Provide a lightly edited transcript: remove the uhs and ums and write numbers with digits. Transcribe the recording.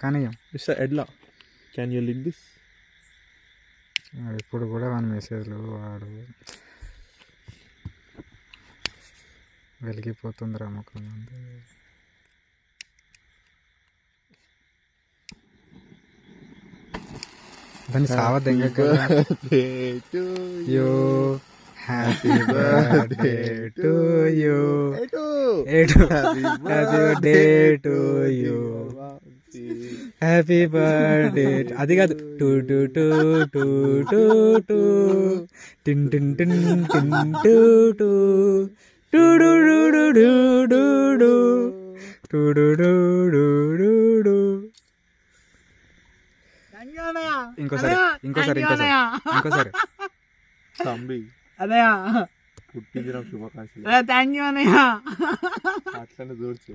కానీ mister Edla can you lick this? ఇప్పుడు కూడా వాని మెసేజ్లు వాడు వెలిగిపోతుందిరా ముఖం. దాన్ని సావద్దు ఇంకా. You happy birthday to you, happy birthday to you, happy birthday. అది కాదు, టూ టూ టూ టూ టూ టూ టిన్ టిన్ టిన్ టిన్ టూ టూ టూ డు డు డు డు డు డు టూ డు డు డు డు డు. ఇంకోసారి ఇంకోసారి ఇంకోసారి ఇంకోసారి తంబి అదయా పుట్టిందిన శుభాకాంక్షలు. థ్యాంక్ యూ అన్నయ్య. అట్లనే దూర్చు.